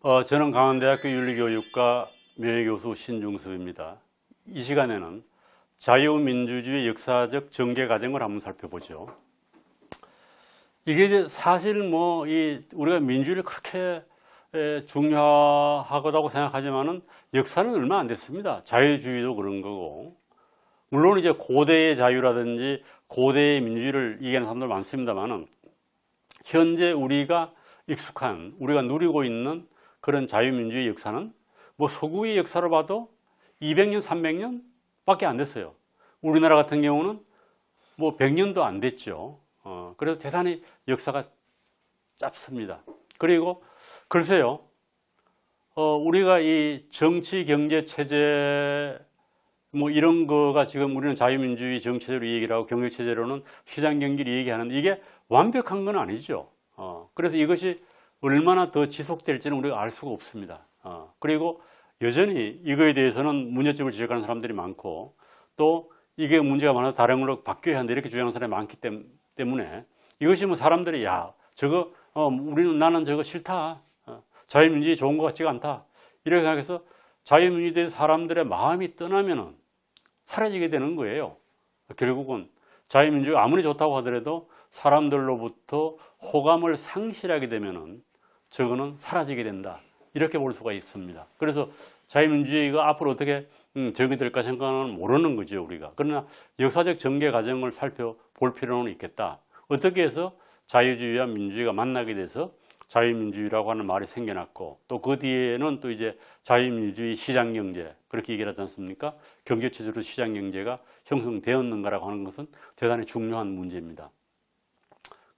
저는 강원대학교 윤리교육과 명예교수 신중섭입니다. 이 시간에는 자유민주주의 역사적 전개 과정을 한번 살펴보죠. 이게 이제 사실 우리가 민주주의를 그렇게 중요하다고 생각하지만은 역사는 얼마 안 됐습니다. 자유주의도 그런 거고. 물론 이제 고대의 자유라든지 고대의 민주주의를 얘기하는 사람들 많습니다만은 현재 우리가 익숙한, 우리가 누리고 있는 그런 자유민주주의 역사는 서구의 역사로 봐도 200년, 300년 밖에 안 됐어요. 우리나라 같은 경우는 100년도 안 됐죠. 그래서 대단히 역사가 짧습니다. 그리고 글쎄요, 우리가 이 정치, 경제, 체제 이런 거가 지금 우리는 자유민주주의 정체제로 얘기를 하고 경제체제로는 시장경제를 얘기하는 이게 완벽한 건 아니죠. 그래서 이것이 얼마나 더 지속될지는 우리가 알 수가 없습니다. 그리고 여전히 이거에 대해서는 문제점을 지적하는 사람들이 많고 또 이게 문제가 많아서 다른 걸로 바뀌어야 한다 이렇게 주장하는 사람이 많기 때문에 이것이 사람들이 나는 저거 싫다. 자유민주주의 좋은 것 같지가 않다. 이렇게 생각해서 자유민주주의에 대해서 사람들의 마음이 떠나면은 사라지게 되는 거예요. 결국은 자유민주주의가 아무리 좋다고 하더라도 사람들로부터 호감을 상실하게 되면은 저거는 사라지게 된다. 이렇게 볼 수가 있습니다. 그래서 자유민주주의가 앞으로 어떻게 적용될까 생각은 모르는 거죠, 우리가. 그러나 역사적 전개 과정을 살펴볼 필요는 있겠다. 어떻게 해서 자유주의와 민주주의가 만나게 돼서 자유민주주의라고 하는 말이 생겨났고 또 그 뒤에는 또 이제 자유민주주의 시장경제 그렇게 얘기를 하지 않습니까? 경제체제로 시장경제가 형성되었는가라고 하는 것은 대단히 중요한 문제입니다.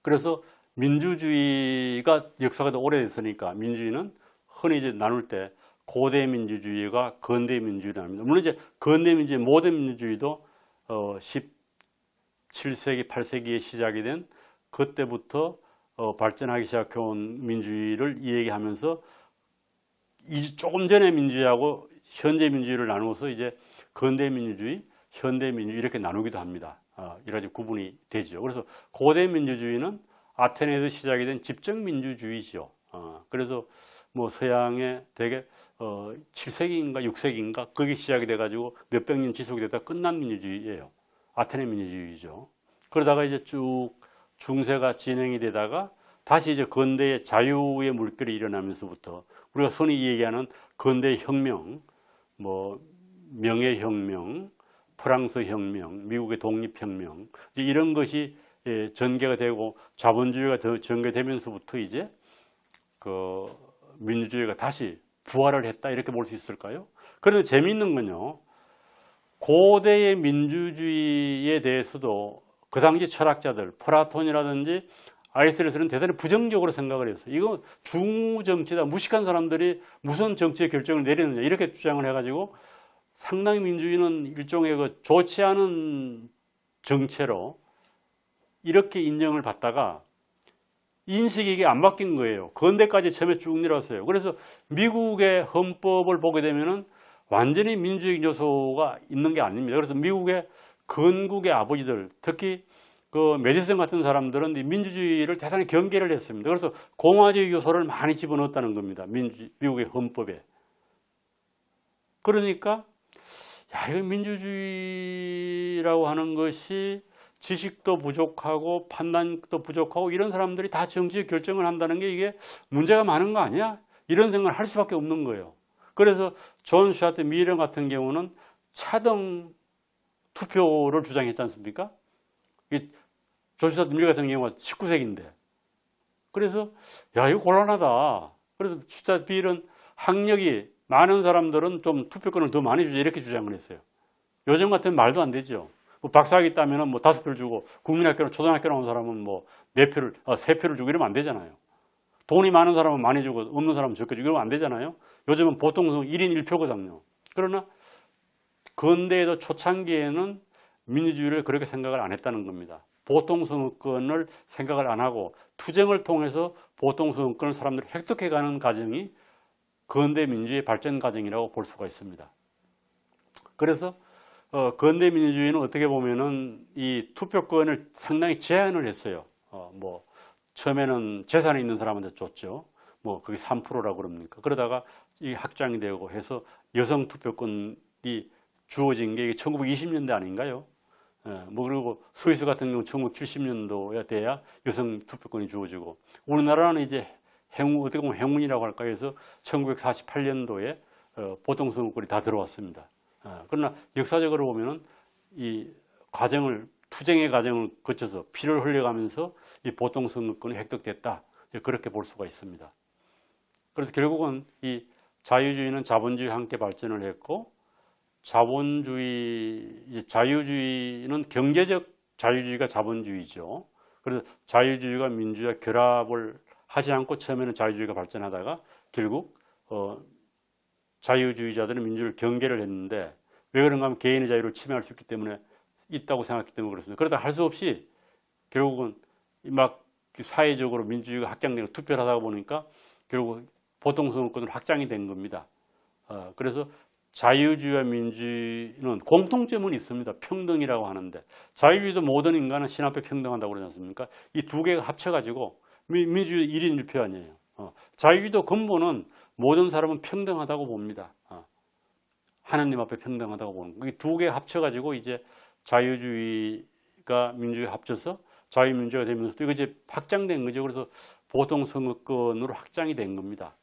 그래서 민주주의가 역사가 더 오래됐으니까 민주주의는 흔히 이제 나눌 때 고대 민주주의가 근대 민주주의를 나눕니다. 물론 이제 근대 민주주의, 모던 민주주의도 17세기, 8세기에 시작이 된 그때부터 발전하기 시작해온 민주주의를 이야기하면서 조금 전의 민주주의하고 현재 민주주의를 나누어서 이제 근대 민주주의, 현대 민주주의 이렇게 나누기도 합니다. 여러 가지 구분이 되죠. 그래서 고대 민주주의는 아테네에서 시작이 된 집정민주주의죠. 그래서 서양의 대개 7세기인가 6세기인가 거기 시작이 돼가지고 몇백 년 지속이 되다 끝난 민주주의예요. 아테네 민주주의죠. 그러다가 이제 쭉 중세가 진행이 되다가 다시 이제 근대의 자유의 물결이 일어나면서부터 우리가 흔히 얘기하는 근대 혁명, 명예혁명, 프랑스 혁명, 미국의 독립혁명 이런 것이 전개가 되고 자본주의가 더 전개되면서부터 이제 그 민주주의가 다시 부활을 했다 이렇게 볼 수 있을까요? 그런데 재미있는 건요, 고대의 민주주의에 대해서도 그 당시 철학자들, 플라톤이라든지 아리스토텔레스는 대단히 부정적으로 생각을 했어요. 이거 중정치다, 무식한 사람들이 무슨 정치의 결정을 내리느냐 이렇게 주장을 해가지고 상당히 민주주의는 일종의 좋지 않은 정체로 이렇게 인정을 받다가 인식이 이게 안 바뀐 거예요. 근대까지 처음에 쭉 내려왔어요. 그래서 미국의 헌법을 보게 되면은 완전히 민주주의 요소가 있는 게 아닙니다. 그래서 미국의 건국의 아버지들, 특히 그 메디슨 같은 사람들은 민주주의를 대단히 경계를 했습니다. 그래서 공화주의 요소를 많이 집어넣었다는 겁니다. 미국의 헌법에. 그러니까 이거 민주주의라고 하는 것이 지식도 부족하고 판단도 부족하고 이런 사람들이 다 정치의 결정을 한다는 게 이게 문제가 많은 거 아니야? 이런 생각을 할 수밖에 없는 거예요. 그래서 존 스튜어트 밀 같은 경우는 차등 투표를 주장했지 않습니까? 존 스튜어트 밀 같은 경우가 19세기인데. 그래서 이거 곤란하다. 그래서 스튜어트 밀은 학력이 많은 사람들은 좀 투표권을 더 많이 주자 이렇게 주장을 했어요. 요즘 같으면 말도 안 되죠. 박사학위 따면은 5표를 주고 국민학교나 초등학교 나온 사람은 4표를, 3표를 주고 이러면 안 되잖아요. 돈이 많은 사람은 많이 주고 없는 사람은 적게 주고 이러면 안 되잖아요. 요즘은 보통 1인 1표거든요. 그러나 근대에도 초창기에는 민주주의를 그렇게 생각을 안 했다는 겁니다. 보통선거권을 생각을 안 하고 투쟁을 통해서 보통선거권을 사람들이 획득해가는 과정이 근대 민주주의 발전 과정이라고 볼 수가 있습니다. 그래서 근대 민주주의는 어떻게 보면은 이 투표권을 상당히 제한을 했어요. 처음에는 재산이 있는 사람한테 줬죠. 뭐 그게 3%라고 그럽니까? 그러다가 이 확장이 되고 해서 여성 투표권이 주어진 게 1920년대 아닌가요? 뭐 그리고 스위스 같은 경우 1970년도에 돼야 여성 투표권이 주어지고 우리나라는 이제 어떻게 보면 행운이라고 할까 해서 1948년도에 보통 선거권이 다 들어왔습니다. 그러나 역사적으로 보면은 이 과정을 투쟁의 과정을 거쳐서 피를 흘려가면서 이 보통 선거권이 획득됐다. 그렇게 볼 수가 있습니다. 그래서 결국은 이 자유주의는 자본주의와 함께 발전을 했고 자유주의는 경제적 자유주의가 자본주의죠. 그래서 자유주의가 민주주의와 결합을 하지 않고 처음에는 자유주의가 발전하다가 결국 자유주의자들은 민주를 경계를 했는데 왜 그런가 하면 개인의 자유를 침해할 수 있기 때문에 있다고 생각했기 때문에 그렇습니다. 그러다 할 수 없이 결국은 막 사회적으로 민주주의가 확장되고 투표를 하다 보니까 결국 보통선거권으로 확장이 된 겁니다. 그래서 자유주의와 민주주의는 공통점은 있습니다. 평등이라고 하는데 자유주의도 모든 인간은 신 앞에 평등하다고 그러지 않습니까? 이 두 개가 합쳐가지고 민주주의 1인 1표 아니에요. 자유주의도 근본은 모든 사람은 평등하다고 봅니다. 하나님 앞에 평등하다고 보는 거. 이 두 개 합쳐가지고 이제 자유주의가 민주주의 합쳐서 자유민주가 되면서 이거 이제 확장된 거죠. 그래서 보통 선거권으로 확장이 된 겁니다.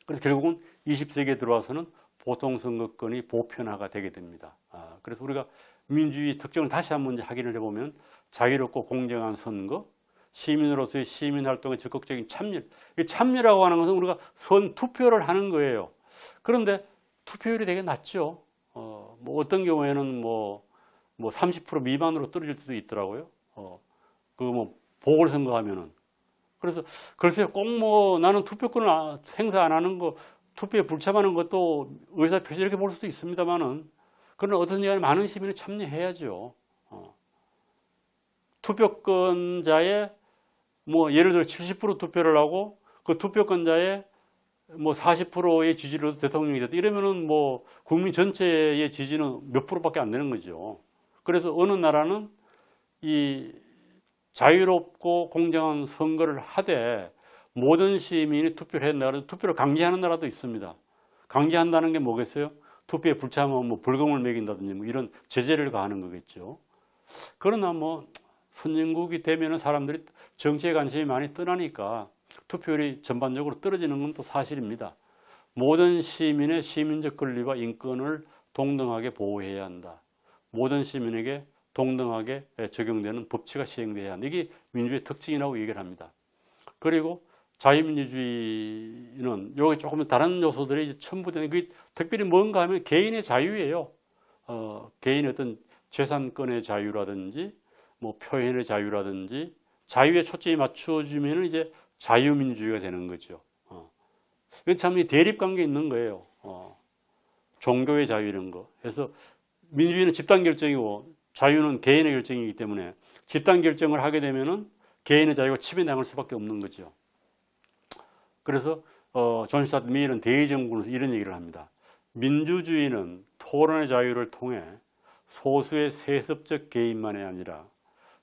그래서 결국은 20세기에 들어와서는 보통 선거권이 보편화가 되게 됩니다. 그래서 우리가 민주주의 특징을 다시 한번 확인을 해보면 자유롭고 공정한 선거, 시민으로서의 시민활동에 적극적인 참여. 이 참여라고 하는 것은 우리가 투표를 하는 거예요. 그런데 투표율이 되게 낮죠. 뭐 어떤 경우에는 뭐 30% 미만으로 떨어질 수도 있더라고요. 뭐 보궐선거 하면은. 그래서 글쎄요, 꼭 뭐 나는 투표권을 행사 안 하는 거, 투표에 불참하는 것도 의사표시 이렇게 볼 수도 있습니다만은, 그러나 어떤 경우에 많은 시민이 참여해야죠. 투표권자의 뭐 예를 들어 70% 투표를 하고 그 투표권자의 뭐 40%의 지지로 대통령이 됐다. 이러면은 뭐 국민 전체의 지지는 몇 프로밖에 안 되는 거죠. 그래서 어느 나라는 이 자유롭고 공정한 선거를 하되 모든 시민이 투표를 했나 그래서 투표를 강제하는 나라도 있습니다. 강제한다는 게 뭐겠어요? 투표에 불참하면 뭐 벌금을 매긴다든지 뭐 이런 제재를 가하는 거겠죠. 그러나 뭐 선진국이 되면은 사람들이 정치에 관심이 많이 떠나니까 투표율이 전반적으로 떨어지는 건 또 사실입니다. 모든 시민의 시민적 권리와 인권을 동등하게 보호해야 한다. 모든 시민에게 동등하게 적용되는 법치가 시행돼야 한다. 이게 민주주의 특징이라고 얘기를 합니다. 그리고 자유민주주의는 여기 조금 다른 요소들이 이제 첨부되는 게 특별히 뭔가 하면 개인의 자유예요. 개인의 어떤 재산권의 자유라든지 뭐 표현의 자유라든지 자유에 초점이 맞추어지면 이제 자유민주주의가 되는 거죠. 이건 참 대립관계 있는 거예요. 종교의 자유 이런 거. 그래서 민주주의는 집단 결정이고 자유는 개인의 결정이기 때문에 집단 결정을 하게 되면은 개인의 자유가 침해당할 수밖에 없는 거죠. 그래서 존 스타트 밀은 대의정군에서 이런 얘기를 합니다. 민주주의는 토론의 자유를 통해 소수의 세습적 개인만이 아니라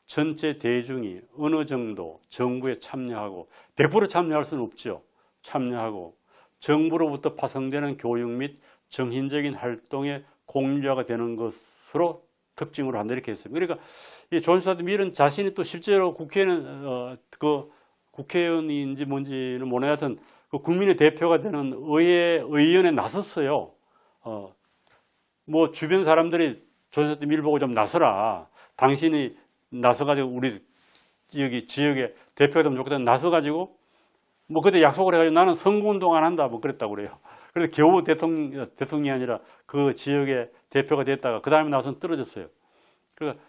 전체 대중이 어느 정도 정부에 참여하고 100% 참여할 수는 없죠. 참여하고 정부로부터 파생되는 교육 및 정신적인 활동의 공유자가 되는 것으로 특징으로 한다 이렇게 했습니다. 그러니까 이 존 스타트 밀은 자신이 또 실제로 국회의원 국회의원인지 뭔지는 모르겠 하여튼 그 국민의 대표가 되는 의원에 나섰어요. 뭐 주변 사람들이 존 스타트 밀 보고 좀 나서라. 당신이 나서가지고 우리 지역의 대표가 되면 좋겠다. 나서가지고 뭐 그때 약속을 해가지고 나는 선거운동 안 한다 뭐 그랬다고 그래요. 그래서 겨우 대통령이 아니라 그 지역의 대표가 됐다가 그 다음에 나서는 떨어졌어요. 그러니까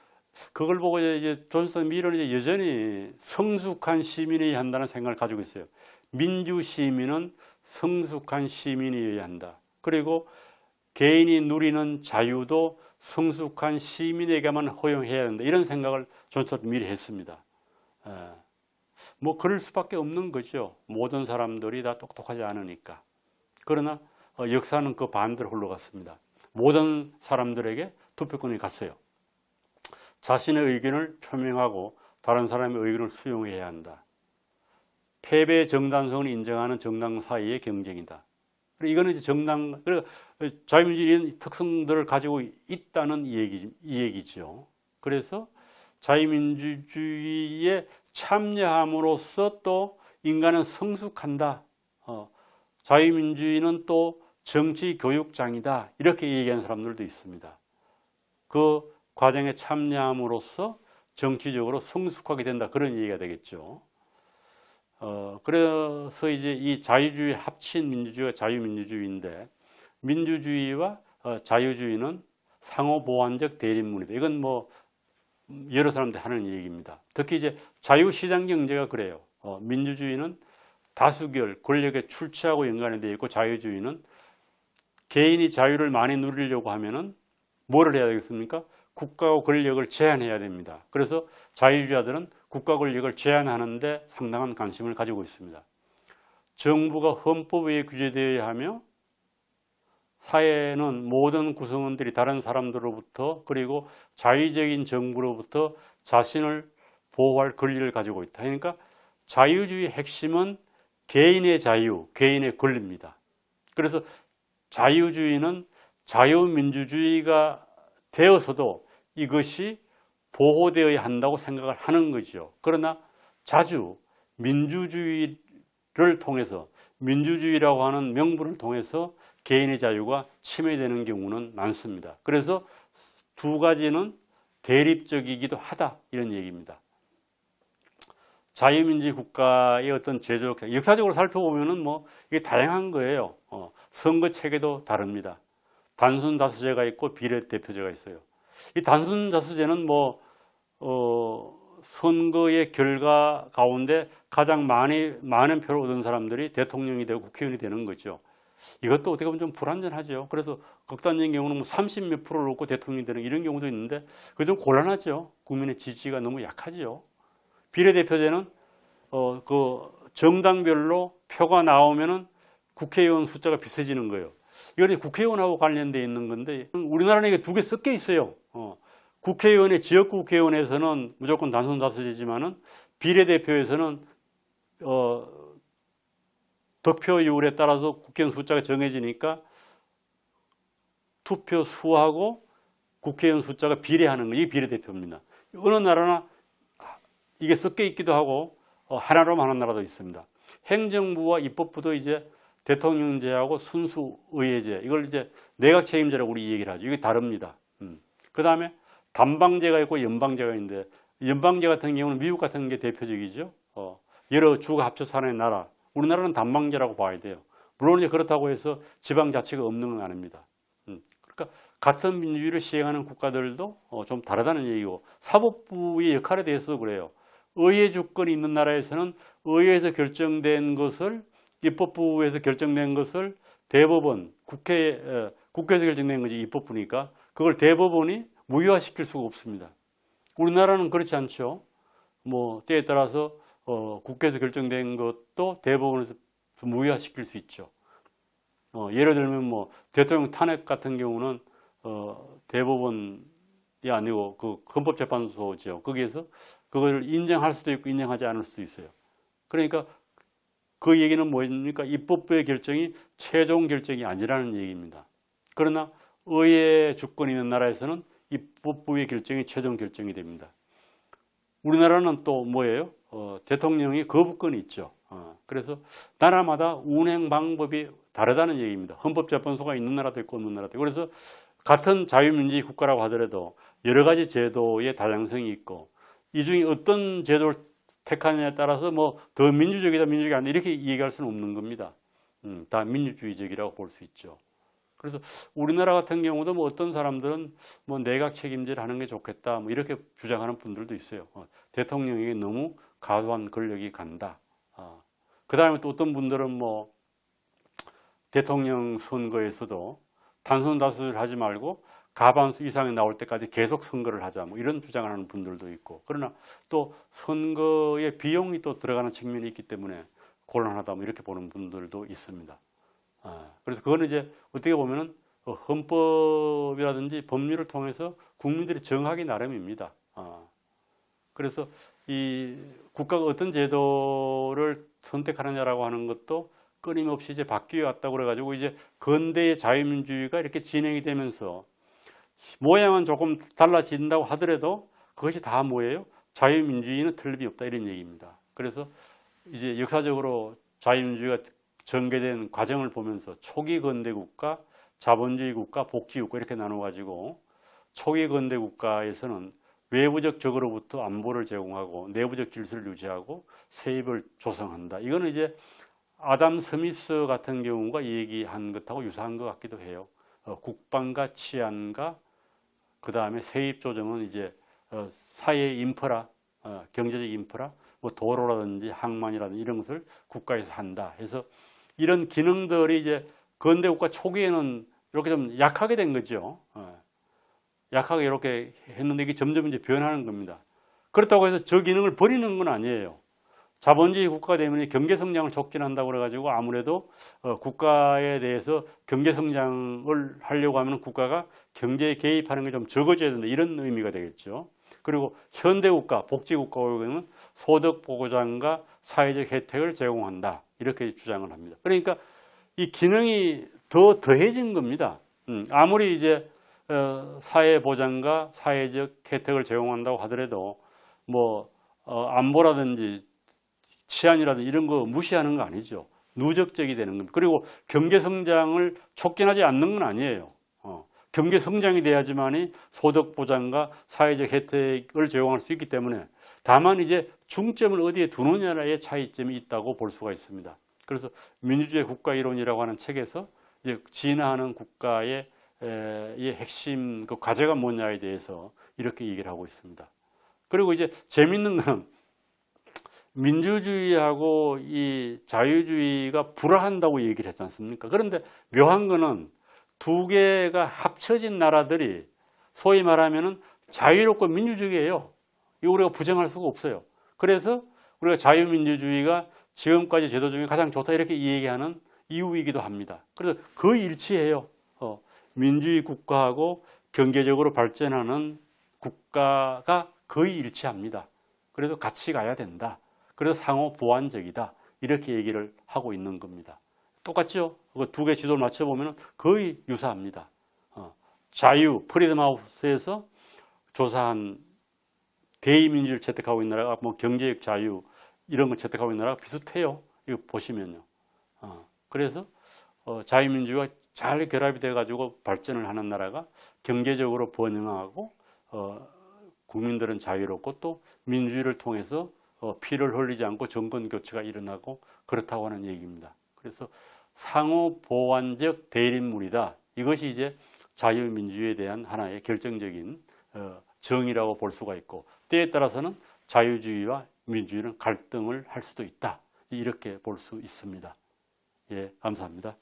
그걸 보고 이제 존 스타트 밀은 이제 여전히 성숙한 시민이어야 한다는 생각을 가지고 있어요. 민주 시민은 성숙한 시민이어야 한다. 그리고 개인이 누리는 자유도 성숙한 시민에게만 허용해야 한다. 이런 생각을 존 스타트 밀이 했습니다. 뭐 그럴 수밖에 없는 거죠. 모든 사람들이 다 똑똑하지 않으니까. 그러나 역사는 그 반대로 흘러갔습니다. 모든 사람들에게 투표권이 갔어요. 자신의 의견을 표명하고 다른 사람의 의견을 수용해야 한다. 패배 정당성을 인정하는 정당 사이의 경쟁이다. 이거는 이제 자유민주주의의 특성들을 가지고 있다는 이 얘기죠. 그래서 자유민주주의에 참여함으로써 또 인간은 성숙한다. 자유민주주의는 또 정치 교육장이다. 이렇게 얘기하는 사람들도 있습니다. 그 과정에 참여함으로써 정치적으로 성숙하게 된다. 그런 얘기가 되겠죠. 그래서 이제 이 자유주의 합친 민주주의가 자유민주주의인데, 민주주의와 자유주의는 상호 보완적 대립문이다. 이건 뭐 여러 사람들이 하는 얘기입니다. 특히 이제 자유시장 경제가 그래요. 민주주의는 다수결, 권력에 출처하고 연관이 되어 있고, 자유주의는 개인이 자유를 많이 누리려고 하면은 뭐를 해야 되겠습니까? 국가와 권력을 제한해야 됩니다. 그래서 자유주의자들은 국가 권력을 제한하는 데 상당한 관심을 가지고 있습니다. 정부가 헌법에 규제되어야 하며, 사회는 모든 구성원들이 다른 사람들로부터, 그리고 자의적인 정부로부터 자신을 보호할 권리를 가지고 있다. 그러니까 자유주의의 핵심은 개인의 자유, 개인의 권리입니다. 그래서 자유주의는 자유민주주의가 되어서도 이것이 보호되어야 한다고 생각을 하는 거죠. 그러나 자주 민주주의를 통해서, 민주주의라고 하는 명분을 통해서 개인의 자유가 침해되는 경우는 많습니다. 그래서 두 가지는 대립적이기도 하다, 이런 얘기입니다. 자유민주주의 국가의 어떤 제도적, 역사적으로 살펴보면은 뭐 이게 다양한 거예요. 선거 체계도 다릅니다. 단순 다수제가 있고 비례대표제가 있어요. 이 단순 다수제는 뭐 선거의 결과 가운데 가장 많은 표를 얻은 사람들이 대통령이 되고 국회의원이 되는 거죠. 이것도 어떻게 보면 좀 불완전하죠. 그래서 극단적인 경우는 뭐 30 몇 프로를 얻고 대통령이 되는 이런 경우도 있는데, 그게 좀 곤란하죠. 국민의 지지가 너무 약하죠. 비례대표제는 그 정당별로 표가 나오면은 국회의원 숫자가 비슷해지는 거예요. 이건 국회의원하고 관련되어 있는 건데, 우리나라는 이게 두 개 섞여 있어요. 국회의원의 지역구 국회의원에서는 무조건 단순 다수제지만은 비례대표에서는 득표율에 따라서 국회의원 숫자가 정해지니까 투표 수하고 국회의원 숫자가 비례하는 거, 이게 비례대표입니다. 어느 나라나 이게 섞여 있기도 하고 하나로만 하는 나라도 있습니다. 행정부와 입법부도 이제 대통령제하고 순수의회제, 이걸 이제 내각 책임제라고 우리 얘기를 하죠. 이게 다릅니다. 그 다음에 단방제가 있고 연방제가 있는데, 연방제 같은 경우는 미국 같은 게 대표적이죠. 여러 주가 합쳐서 하나의 나라. 우리나라는 단방제라고 봐야 돼요. 물론 이제 그렇다고 해서 지방자치가 없는 건 아닙니다. 그러니까 같은 민주주의를 시행하는 국가들도 좀 다르다는 얘기고, 사법부의 역할에 대해서도 그래요. 의회 주권이 있는 나라에서는 의회에서 결정된 것을, 입법부에서 결정된 것을 대법원, 국회에서 결정된 것이 입법부니까 그걸 대법원이 무효화시킬 수가 없습니다. 우리나라는 그렇지 않죠. 뭐 때에 따라서 국회에서 결정된 것도 대법원에서 무효화시킬 수 있죠. 예를 들면 뭐 대통령 탄핵 같은 경우는 대법원이 아니고 그 헌법재판소죠. 거기에서 그걸 인정할 수도 있고 인정하지 않을 수도 있어요. 그러니까 그 얘기는 뭐입니까? 입법부의 결정이 최종 결정이 아니라는 얘기입니다. 그러나 의회 주권이 있는 나라에서는 입법부의 결정이 최종 결정이 됩니다. 우리나라는 또 뭐예요? 대통령이 거부권이 있죠. 그래서 나라마다 운행 방법이 다르다는 얘기입니다. 헌법재판소가 있는 나라도 있고 없는 나라도 있고, 그래서 같은 자유민주주의 국가라고 하더라도 여러 가지 제도의 다양성이 있고, 이 중에 어떤 제도를 택하느냐에 따라서 뭐 더 민주적이다 민주적이 아니다 이렇게 얘기할 수는 없는 겁니다. 다 민주주의적이라고 볼 수 있죠. 그래서 우리나라 같은 경우도 뭐 어떤 사람들은 뭐 내각 책임제를 하는 게 좋겠다 뭐 이렇게 주장하는 분들도 있어요. 대통령에게 너무 과도한 권력이 간다. 그 다음에 또 어떤 분들은 뭐 대통령 선거에서도 단순 다수를 하지 말고 과반수 이상이 나올 때까지 계속 선거를 하자 뭐 이런 주장을 하는 분들도 있고, 그러나 또 선거에 비용이 또 들어가는 측면이 있기 때문에 곤란하다 뭐 이렇게 보는 분들도 있습니다. 그래서 그거는 이제 어떻게 보면은 헌법이라든지 법률을 통해서 국민들이 정하기 나름입니다. 그래서 이 국가가 어떤 제도를 선택하느냐라고 하는 것도 끊임없이 이제 바뀌어 왔다고 그래가지고 이제 근대의 자유민주주의가 이렇게 진행이 되면서 모양은 조금 달라진다고 하더라도 그것이 다 뭐예요? 자유민주주의는 틀림이 없다 이런 얘기입니다. 그래서 이제 역사적으로 자유민주주의가 전개된 과정을 보면서 초기 근대 국가, 자본주의 국가, 복지 국가 이렇게 나눠가지고 초기 근대 국가에서는 외부적 적으로부터 안보를 제공하고 내부적 질서를 유지하고 세입을 조성한다. 이거는 이제 아담 스미스 같은 경우가 얘기한 것하고 유사한 것 같기도 해요. 국방과 치안과 그 다음에 세입 조정은 이제 사회 인프라, 경제적 인프라, 뭐 도로라든지 항만이라든지 이런 것을 국가에서 한다. 해서 이런 기능들이 이제 근대 국가 초기에는 이렇게 좀 약하게 된 거죠. 약하게 이렇게 했는데 이게 점점 이제 변하는 겁니다. 그렇다고 해서 저 기능을 버리는 건 아니에요. 자본주의 국가가 되면 경제 성장을 촉진한다고 그래가지고 아무래도 국가에 대해서 경제 성장을 하려고 하면 국가가 경제에 개입하는 게 좀 적어져야 된다 이런 의미가 되겠죠. 그리고 현대 국가, 복지 국가로 보면 소득 보장과 사회적 혜택을 제공한다 이렇게 주장을 합니다. 그러니까 이 기능이 더 더해진 겁니다. 아무리 이제 사회 보장과 사회적 혜택을 제공한다고 하더라도 뭐 안보라든지 치안이라든지 이런 거 무시하는 거 아니죠. 누적적이 되는 겁니다. 그리고 경제 성장을 촉진하지 않는 건 아니에요. 경제 성장이 돼야지만이 소득 보장과 사회적 혜택을 제공할 수 있기 때문에 다만 이제 중점을 어디에 두느냐의 차이점이 있다고 볼 수가 있습니다. 그래서 민주주의 국가 이론이라고 하는 책에서 이제 진화하는 국가의 핵심 그 과제가 뭐냐에 대해서 이렇게 얘기를 하고 있습니다. 그리고 이제 재밌는 건 민주주의하고 이 자유주의가 불화한다고 얘기를 했지 않습니까? 그런데 묘한 거는 두 개가 합쳐진 나라들이 소위 말하면은 자유롭고 민주주의예요. 이거 우리가 부정할 수가 없어요. 그래서 우리가 자유민주주의가 지금까지 제도 중에 가장 좋다 이렇게 얘기하는 이유이기도 합니다. 그래서 거의 일치해요. 민주주의 국가하고 경제적으로 발전하는 국가가 거의 일치합니다. 그래서 같이 가야 된다. 그래서 상호 보완적이다. 이렇게 얘기를 하고 있는 겁니다. 똑같죠? 두 개 지도를 맞춰보면 거의 유사합니다. 자유, 프리덤 하우스에서 조사한 대의민주를 채택하고 있는 나라가 뭐 경제적 자유 이런 걸 채택하고 있는 나라가 비슷해요. 이거 보시면요. 그래서 자유민주가 잘 결합이 돼가지고 발전을 하는 나라가 경제적으로 번영하고 국민들은 자유롭고 또 민주주의를 통해서 피를 흘리지 않고 정권 교체가 일어나고 그렇다고 하는 얘기입니다. 그래서 상호 보완적 대립물이다. 이것이 이제 자유민주주의에 대한 하나의 결정적인 정의라고 볼 수가 있고 때에 따라서는 자유주의와 민주주의는 갈등을 할 수도 있다. 이렇게 볼 수 있습니다. 예, 감사합니다.